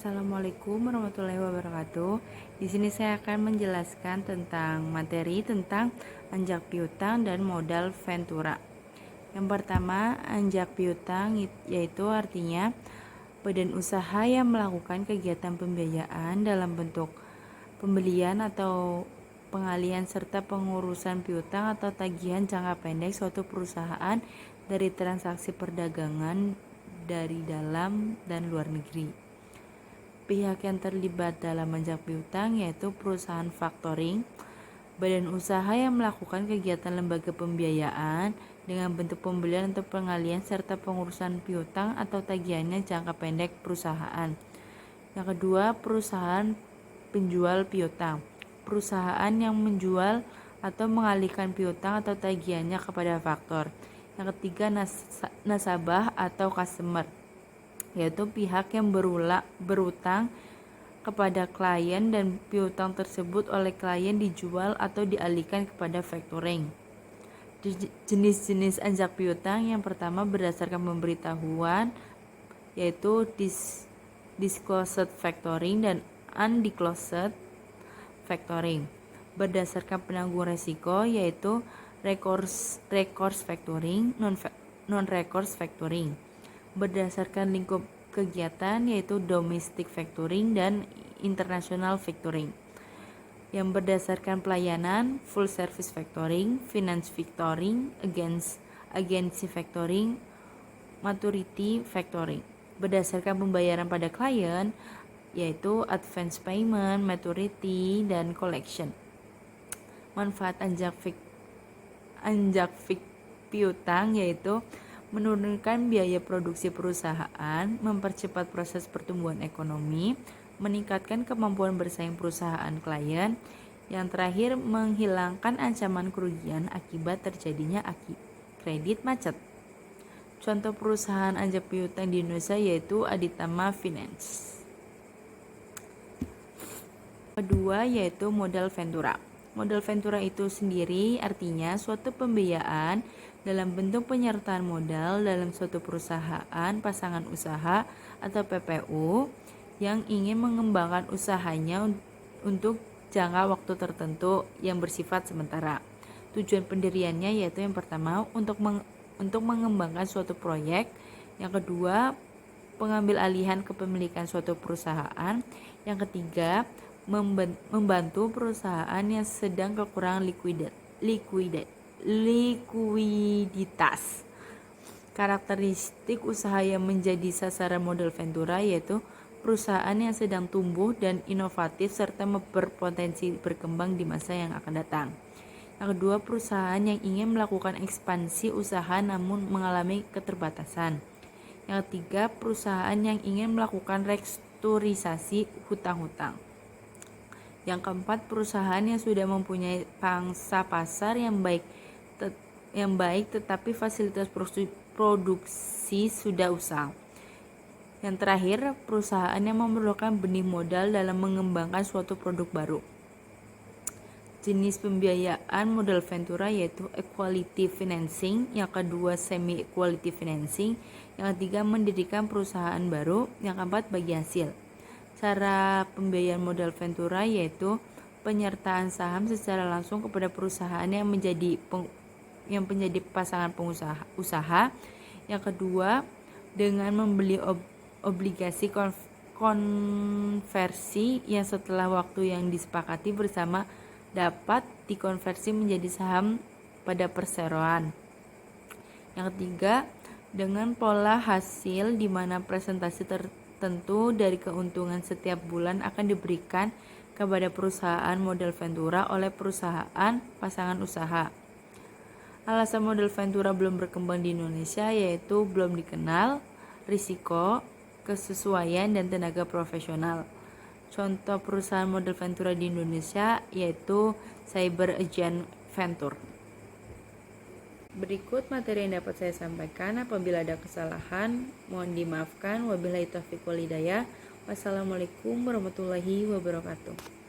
Assalamualaikum warahmatullahi wabarakatuh. Di sini saya akan menjelaskan tentang materi tentang anjak piutang dan modal ventura. Yang pertama, anjak piutang yaitu artinya badan usaha yang melakukan kegiatan pembiayaan dalam bentuk pembelian atau pengalihan serta pengurusan piutang atau tagihan jangka pendek suatu perusahaan dari transaksi perdagangan dari dalam dan luar negeri. Pihak yang terlibat dalam anjak piutang yaitu perusahaan faktoring, badan usaha yang melakukan kegiatan lembaga pembiayaan dengan bentuk pembelian atau pengalihan serta pengurusan piutang atau tagihannya jangka pendek perusahaan. Yang kedua, perusahaan penjual piutang, perusahaan yang menjual atau mengalihkan piutang atau tagihannya kepada faktor. Yang ketiga, nasabah atau customer, yaitu pihak yang berutang kepada klien dan piutang tersebut oleh klien dijual atau dialihkan kepada factoring. Jenis-jenis anjak piutang yang pertama berdasarkan pemberitahuan yaitu disclosed factoring dan undisclosed factoring. Berdasarkan penanggung resiko yaitu recourse factoring, non-recourse factoring. Berdasarkan lingkup kegiatan yaitu domestic factoring dan international factoring. Yang berdasarkan pelayanan full service factoring, finance factoring, agency factoring, maturity factoring. Berdasarkan pembayaran pada klien yaitu advance payment, maturity, dan collection. Manfaat anjak piutang yaitu menurunkan biaya produksi perusahaan, mempercepat proses pertumbuhan ekonomi, meningkatkan kemampuan bersaing perusahaan klien, yang terakhir menghilangkan ancaman kerugian akibat terjadinya kredit macet. Contoh perusahaan anjak piutang di Indonesia yaitu Aditama Finance. Kedua yaitu modal ventura. Modal ventura itu sendiri artinya suatu pembiayaan dalam bentuk penyertaan modal dalam suatu perusahaan, pasangan usaha, atau PPU yang ingin mengembangkan usahanya untuk jangka waktu tertentu yang bersifat sementara. Tujuan pendiriannya yaitu yang pertama untuk mengembangkan suatu proyek, yang kedua pengambil alihan kepemilikan suatu perusahaan, yang ketiga membantu perusahaan yang sedang kekurangan likuiditas. Karakteristik usaha yang menjadi sasaran modal ventura yaitu perusahaan yang sedang tumbuh dan inovatif serta berpotensi berkembang di masa yang akan datang. Yang kedua, perusahaan yang ingin melakukan ekspansi usaha namun mengalami keterbatasan. Yang ketiga, perusahaan yang ingin melakukan restrukturisasi hutang-hutang. Yang keempat, perusahaan yang sudah mempunyai pangsa pasar yang baik tetapi fasilitas produksi sudah usang. Yang terakhir, perusahaan yang memerlukan benih modal dalam mengembangkan suatu produk baru. Jenis pembiayaan modal ventura yaitu equity financing, yang kedua semi equity financing, yang ketiga mendirikan perusahaan baru, yang keempat bagi hasil. Cara pembiayaan modal ventura yaitu penyertaan saham secara langsung kepada perusahaan yang menjadi pasangan pengusaha. Yang kedua, dengan membeli obligasi konversi yang setelah waktu yang disepakati bersama dapat dikonversi menjadi saham pada perseroan. Yang ketiga, dengan pola hasil di mana presentasi tertentu dari keuntungan setiap bulan akan diberikan kepada perusahaan modal ventura oleh perusahaan pasangan usaha. Alasan modal ventura belum berkembang di Indonesia yaitu belum dikenal, risiko, kesesuaian, dan tenaga profesional. Contoh perusahaan modal ventura di Indonesia yaitu Cyber Agent Venture. Berikut materi yang dapat saya sampaikan. Apabila ada kesalahan, mohon dimaafkan. Wabillahi taufiq wal hidayah. Wassalamualaikum warahmatullahi wabarakatuh.